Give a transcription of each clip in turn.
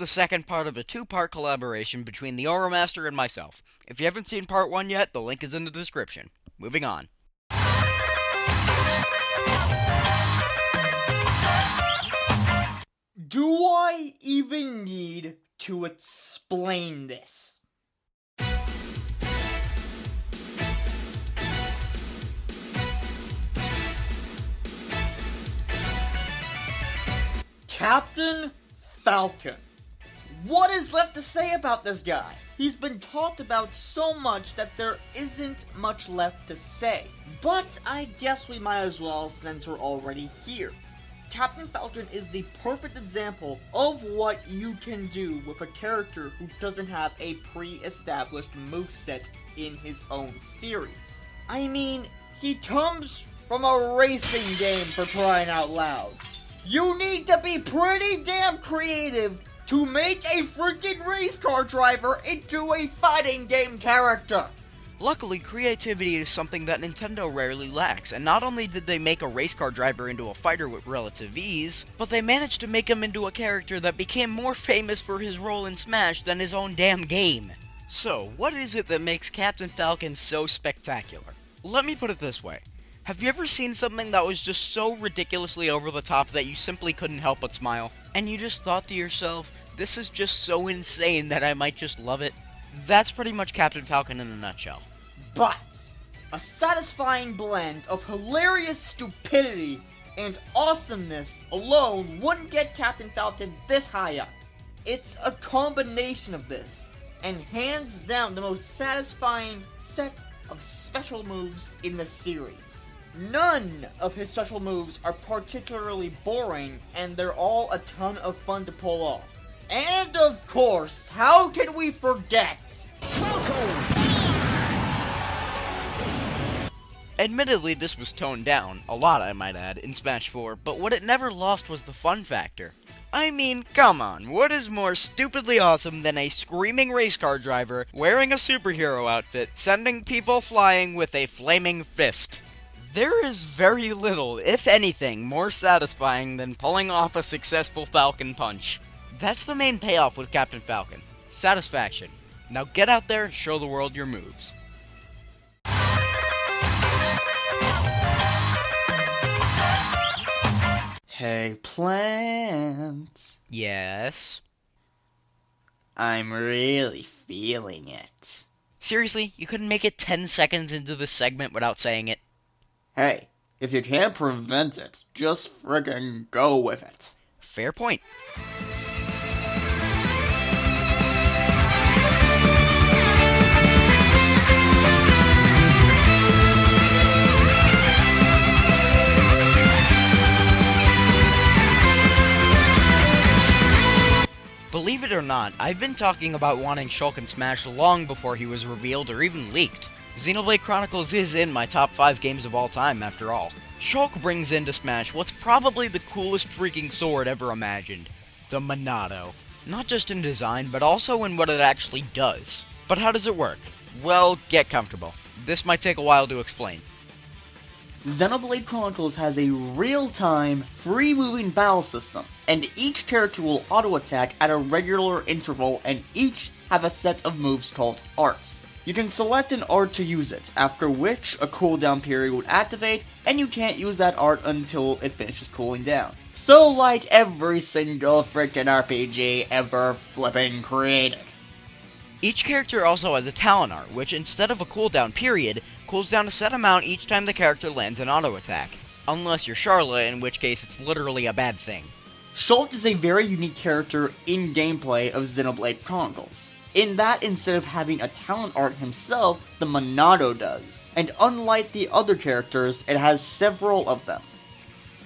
second part of a two-part collaboration between the Oromaster and myself. If you haven't seen part 1 yet, the link is in the description. Moving on. Do I even need to explain this? Captain Falcon. What is left to say about this guy? He's been talked about so much that there isn't much left to say. But I guess we might as well since we're already here. Captain Falcon is the perfect example of what you can do with a character who doesn't have a pre-established moveset in his own series. I mean, he comes from a racing game, for crying out loud. You need to be pretty damn creative to make a freaking race car driver into a fighting game character. Luckily, creativity is something that Nintendo rarely lacks, and not only did they make a race car driver into a fighter with relative ease, but they managed to make him into a character that became more famous for his role in Smash than his own damn game. So, what is it that makes Captain Falcon so spectacular? Let me put it this way. Have you ever seen something that was just so ridiculously over the top that you simply couldn't help but smile? And you just thought to yourself, this is just so insane that I might just love it? That's pretty much Captain Falcon in a nutshell. But a satisfying blend of hilarious stupidity and awesomeness alone wouldn't get Captain Falcon this high up. It's a combination of this, and hands down the most satisfying set of special moves in the series. None of his special moves are particularly boring, and they're all a ton of fun to pull off. And of course, how can we forget Falcon? Admittedly, this was toned down, a lot I might add, in Smash 4, but what it never lost was the fun factor. I mean, come on, what is more stupidly awesome than a screaming race car driver wearing a superhero outfit, sending people flying with a flaming fist? There is very little, if anything, more satisfying than pulling off a successful Falcon punch. That's the main payoff with Captain Falcon. Satisfaction. Now get out there and show the world your moves. Hey, plant. Yes? I'm really feeling it. Seriously, you couldn't make it 10 seconds into this segment without saying it? Hey, if you can't prevent it, just friggin' go with it. Fair point. Believe it or not, I've been talking about wanting Shulk in Smash long before he was revealed or even leaked. Xenoblade Chronicles is in my top 5 games of all time, after all. Shulk brings into Smash what's probably the coolest freaking sword ever imagined. The Monado. Not just in design, but also in what it actually does. But how does it work? Well, get comfortable. This might take a while to explain. Xenoblade Chronicles has a real-time, free-moving battle system, and each character will auto-attack at a regular interval, and each have a set of moves called arts. You can select an art to use it, after which a cooldown period would activate, and you can't use that art until it finishes cooling down. So like every single frickin' RPG ever flippin' created. Each character also has a talent art, which instead of a cooldown period, cools down a set amount each time the character lands an auto attack. Unless you're Charlotte, in which case it's literally a bad thing. Shulk is a very unique character in gameplay of Xenoblade Chronicles, in that instead of having a talent art himself, the Monado does. And unlike the other characters, it has several of them.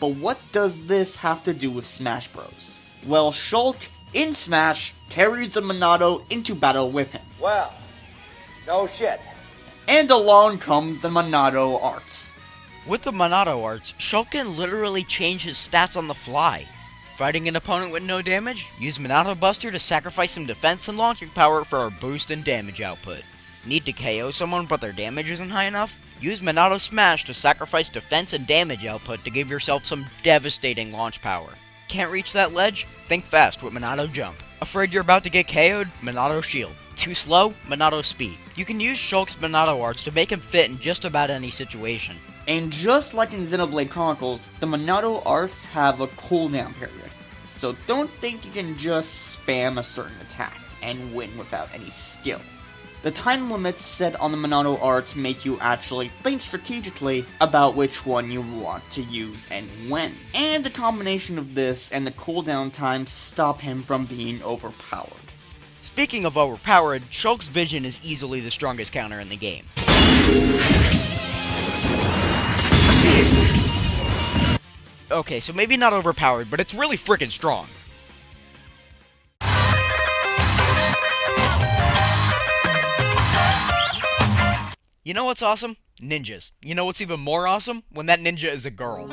But what does this have to do with Smash Bros? Well, Shulk, in Smash, carries the Monado into battle with him. Well, no shit. And along comes the Monado arts. With the Monado arts, Shulk can literally change his stats on the fly. Fighting an opponent with no damage? Use Monado Buster to sacrifice some defense and launching power for a boost in damage output. Need to KO someone but their damage isn't high enough? Use Monado Smash to sacrifice defense and damage output to give yourself some devastating launch power. Can't reach that ledge? Think fast with Monado Jump. Afraid you're about to get KO'd? Minato Shield. Too slow? Minato Speed. You can use Shulk's Minato arts to make him fit in just about any situation. And just like in Xenoblade Chronicles, the Minato arts have a cooldown period. So don't think you can just spam a certain attack and win without any skill. The time limits set on the Minato arts make you actually think strategically about which one you want to use and when. And the combination of this and the cooldown time stop him from being overpowered. Speaking of overpowered, Shulk's vision is easily the strongest counter in the game. Okay, so maybe not overpowered, but it's really freaking strong. You know what's awesome? Ninjas. You know what's even more awesome? When that ninja is a girl.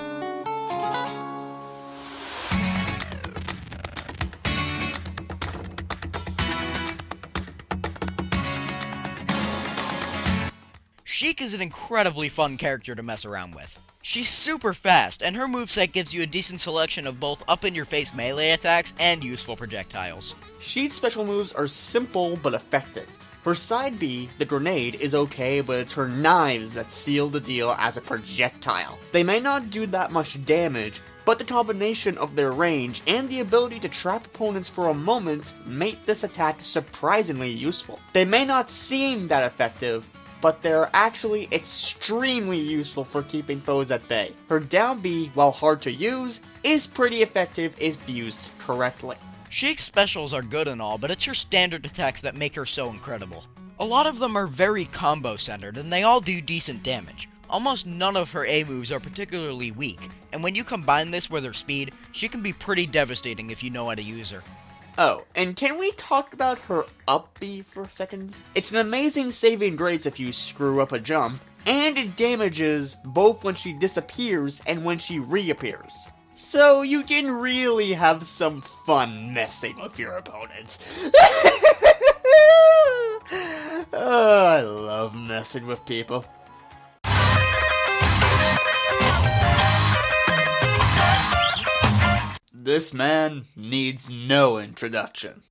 Chic is an incredibly fun character to mess around with. She's super fast, and her moveset gives you a decent selection of both up-in-your-face melee attacks and useful projectiles. Chic's special moves are simple but effective. Her side B, the grenade, is okay, but it's her knives that seal the deal as a projectile. They may not do that much damage, but the combination of their range and the ability to trap opponents for a moment make this attack surprisingly useful. They may not seem that effective, but they're actually extremely useful for keeping foes at bay. Her down B, while hard to use, is pretty effective if used correctly. Chic's specials are good and all, but it's her standard attacks that make her so incredible. A lot of them are very combo-centered, and they all do decent damage. Almost none of her A moves are particularly weak, and when you combine this with her speed, she can be pretty devastating if you know how to use her. Oh, and can we talk about her up B for a second? It's an amazing saving grace if you screw up a jump, and it damages both when she disappears and when she reappears. So you can really have some fun messing with your opponent. Oh, I love messing with people. This man needs no introduction.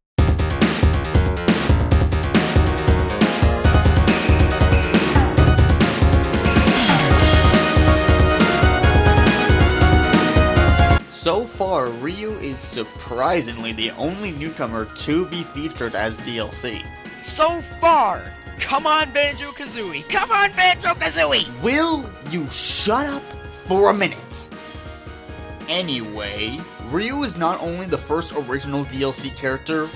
So far, Ryu is surprisingly the only newcomer to be featured as DLC. So far! Come on, Banjo-Kazooie! Come on, Banjo-Kazooie! Will you shut up for a minute? Anyway, Ryu is not only the first original DLC character,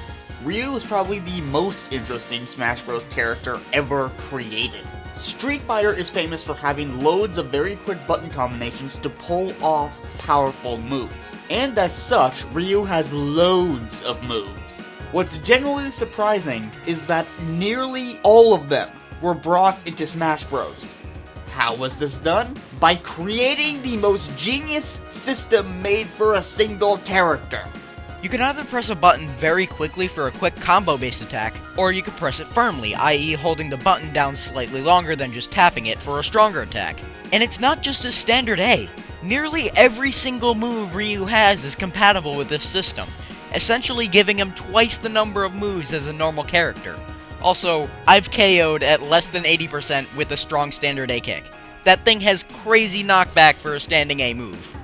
Ryu is probably the most interesting Smash Bros. Character ever created. Street Fighter is famous for having loads of very quick button combinations to pull off powerful moves. And as such, Ryu has loads of moves. What's generally surprising is that nearly all of them were brought into Smash Bros. How was this done? By creating the most genius system made for a single character. You can either press a button very quickly for a quick combo-based attack, or you can press it firmly, i.e. holding the button down slightly longer than just tapping it for a stronger attack. And it's not just a standard A. Nearly every single move Ryu has is compatible with this system, essentially giving him twice the number of moves as a normal character. Also, I've KO'd at less than 80% with a strong standard A kick. That thing has crazy knockback for a standing A move.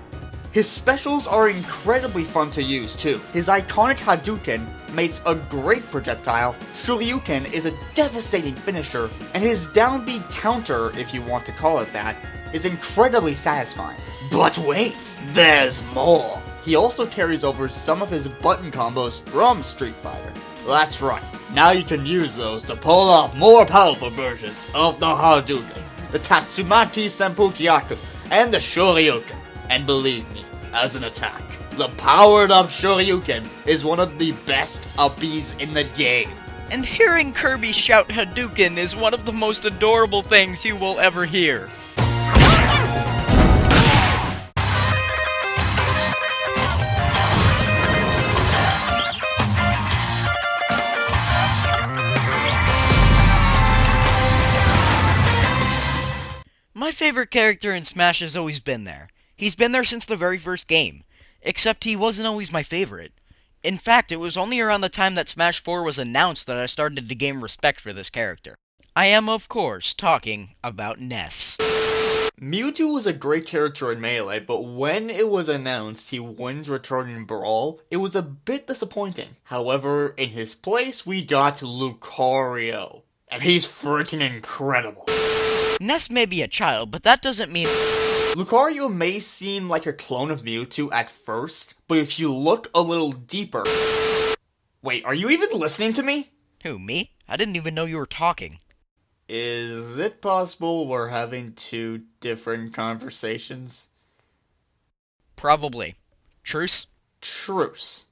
His specials are incredibly fun to use too. His iconic Hadouken makes a great projectile, Shoryuken is a devastating finisher, and his down B counter, if you want to call it that, is incredibly satisfying. But wait, there's more! He also carries over some of his button combos from Street Fighter. That's right, now you can use those to pull off more powerful versions of the Hadouken, the Tatsumaki Senpukyaku, and the Shoryuken. And believe me, as an attack, the powered-up Shoryuken is one of the best uppies in the game. And hearing Kirby shout Hadouken is one of the most adorable things you will ever hear. My favorite character in Smash has always been there. He's been there since the very first game. Except he wasn't always my favorite. In fact, it was only around the time that Smash 4 was announced that I started to gain respect for this character. I am, of course, talking about Ness. Mewtwo was a great character in Melee, but when it was announced he wouldn't return in Brawl, it was a bit disappointing. However, in his place, we got Lucario. And he's freaking incredible. Ness may be a child, but that doesn't mean... Lucario may seem like a clone of Mewtwo at first, but if you look a little deeper... Wait, are you even listening to me? Who, me? I didn't even know you were talking. Is it possible we're having two different conversations? Probably. Truce? Truce.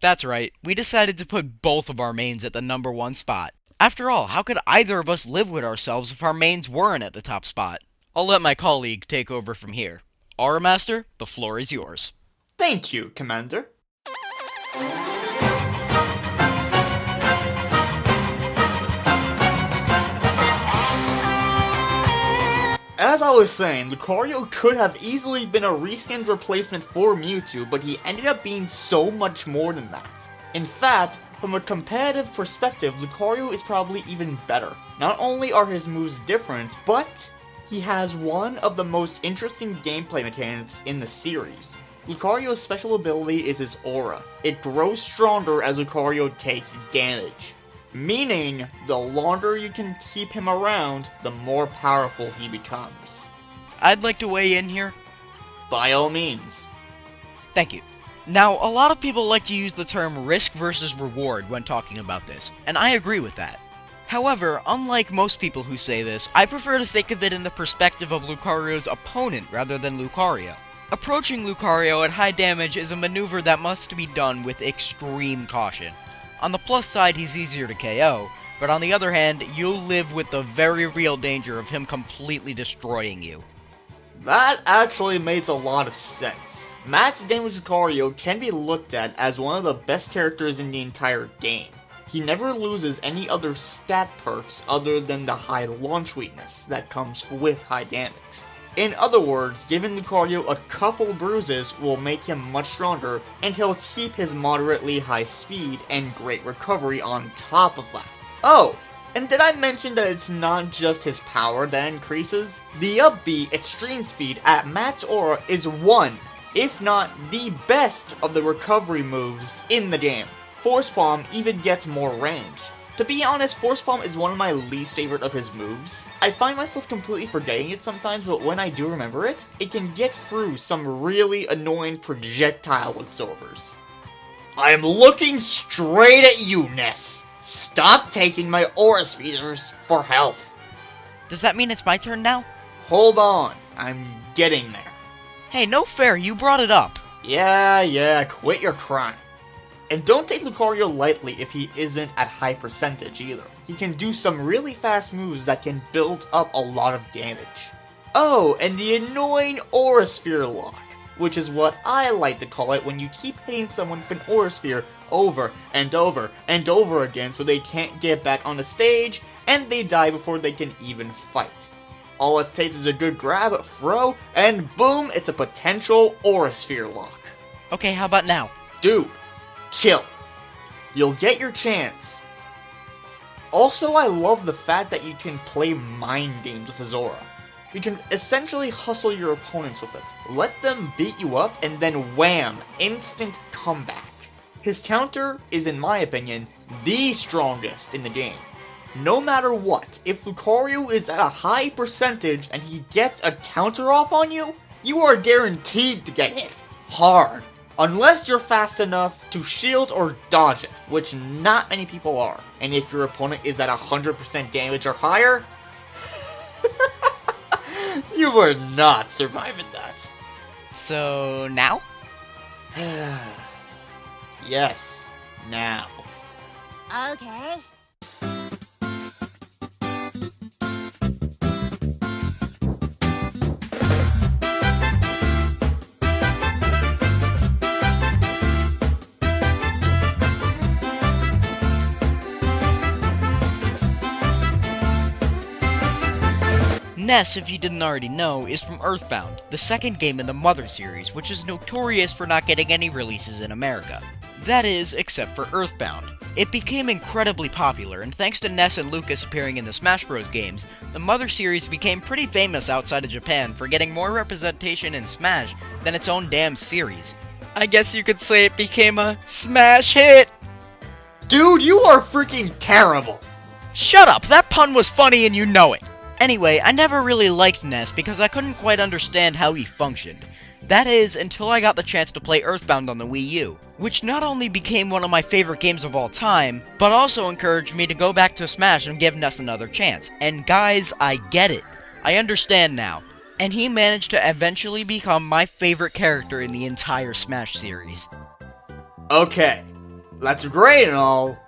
That's right, we decided to put both of our mains at the number 1 spot. After all, how could either of us live with ourselves if our mains weren't at the top spot? I'll let my colleague take over from here. Aura Master, the floor is yours. Thank you, Commander. As I was saying, Lucario could have easily been a restand replacement for Mewtwo, but he ended up being so much more than that. In fact, from a competitive perspective, Lucario is probably even better. Not only are his moves different, but he has one of the most interesting gameplay mechanics in the series. Lucario's special ability is his aura. It grows stronger as Lucario takes damage. Meaning, the longer you can keep him around, the more powerful he becomes. I'd like to weigh in here. By all means. Thank you. Now, a lot of people like to use the term risk versus reward when talking about this, and I agree with that. However, unlike most people who say this, I prefer to think of it in the perspective of Lucario's opponent rather than Lucario. Approaching Lucario at high damage is a maneuver that must be done with extreme caution. On the plus side, he's easier to KO, but on the other hand, you'll live with the very real danger of him completely destroying you. That actually makes a lot of sense. Max Damage Lucario can be looked at as one of the best characters in the entire game. He never loses any other stat perks other than the high launch weakness that comes with high damage. In other words, giving Lucario a couple bruises will make him much stronger, and he'll keep his moderately high speed and great recovery on top of that. Oh, and did I mention that it's not just his power that increases? The upbeat extreme speed at max aura is one, if not the best of the recovery moves in the game. Force Palm even gets more range. To be honest, Force Palm is one of my least favorite of his moves. I find myself completely forgetting it sometimes, but when I do remember it, it can get through some really annoying projectile absorbers. I am looking straight at you, Ness. Stop taking my aura spheres for health. Does that mean it's my turn now? Hold on, I'm getting there. Hey, no fair, you brought it up. Yeah, quit your crying. And don't take Lucario lightly if he isn't at high percentage either. He can do some really fast moves that can build up a lot of damage. Oh, and the annoying Aura Sphere lock, which is what I like to call it when you keep hitting someone with an Aura Sphere over and over and over again so they can't get back on the stage and they die before they can even fight. All it takes is a good grab, throw, and boom, it's a potential Aura Sphere lock. Okay, how about now? Dude. Chill. You'll get your chance. Also, I love the fact that you can play mind games with his aura. You can essentially hustle your opponents with it. Let them beat you up and then wham, instant comeback. His counter is, in my opinion, the strongest in the game. No matter what, if Lucario is at a high percentage and he gets a counter off on you, you are guaranteed to get hit hard. Unless you're fast enough to shield or dodge it, which not many people are. And if your opponent is at 100% damage or higher, you are not surviving that. So, now? Yes, now. Okay. Ness, if you didn't already know, is from Earthbound, the second game in the Mother series, which is notorious for not getting any releases in America. That is, except for Earthbound. It became incredibly popular, and thanks to Ness and Lucas appearing in the Smash Bros. Games, the Mother series became pretty famous outside of Japan for getting more representation in Smash than its own damn series. I guess you could say it became a smash hit! Dude, you are freaking terrible! Shut up, that pun was funny and you know it! Anyway, I never really liked Ness because I couldn't quite understand how he functioned. That is, until I got the chance to play Earthbound on the Wii U, which not only became one of my favorite games of all time, but also encouraged me to go back to Smash and give Ness another chance. And guys, I get it. I understand now. And he managed to eventually become my favorite character in the entire Smash series. Okay, that's great and all,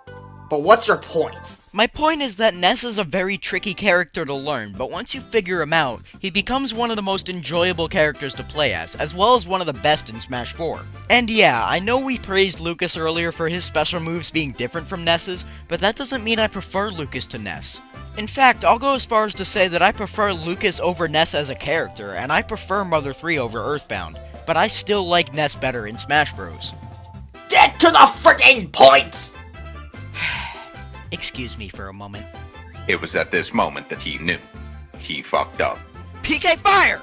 but what's your point? My point is that Ness is a very tricky character to learn, but once you figure him out, he becomes one of the most enjoyable characters to play as well as one of the best in Smash 4. And yeah, I know we praised Lucas earlier for his special moves being different from Ness's, but that doesn't mean I prefer Lucas to Ness. In fact, I'll go as far as to say that I prefer Lucas over Ness as a character, and I prefer Mother 3 over Earthbound, but I still like Ness better in Smash Bros. Get to the freaking point! Excuse me for a moment. It was at this moment that he knew. He fucked up. PK Fire!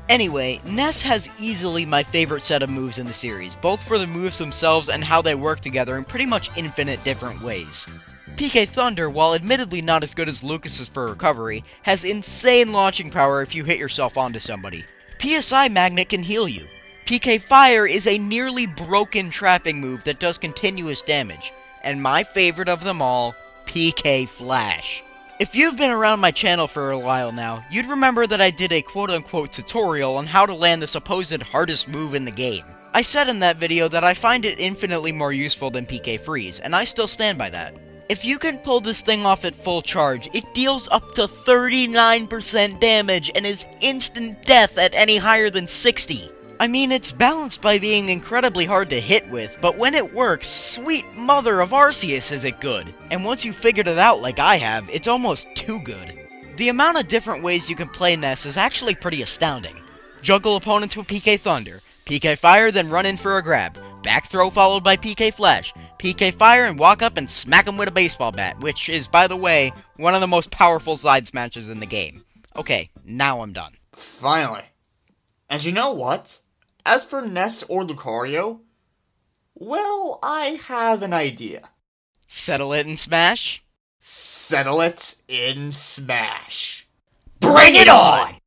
Anyway, Ness has easily my favorite set of moves in the series, both for the moves themselves and how they work together in pretty much infinite different ways. PK Thunder, while admittedly not as good as Lucas's for recovery, has insane launching power if you hit yourself onto somebody. PSI Magnet can heal you. PK Fire is a nearly broken trapping move that does continuous damage. And my favorite of them all, PK Flash. If you've been around my channel for a while now, you'd remember that I did a quote-unquote tutorial on how to land the supposed hardest move in the game. I said in that video that I find it infinitely more useful than PK Freeze, and I still stand by that. If you can pull this thing off at full charge, it deals up to 39% damage and is instant death at any higher than 60. I mean, it's balanced by being incredibly hard to hit with, but when it works, sweet mother of Arceus is it good. And once you've figured it out like I have, it's almost too good. The amount of different ways you can play Ness is actually pretty astounding. Juggle opponents with PK Thunder, PK Fire then run in for a grab, back throw followed by PK Flash, PK Fire and walk up and smack him with a baseball bat, which is, by the way, one of the most powerful side smashes in the game. Okay, now I'm done. Finally. And you know what? As for Ness or Lucario, well, I have an idea. Settle it in Smash? Settle it in Smash. Bring it on!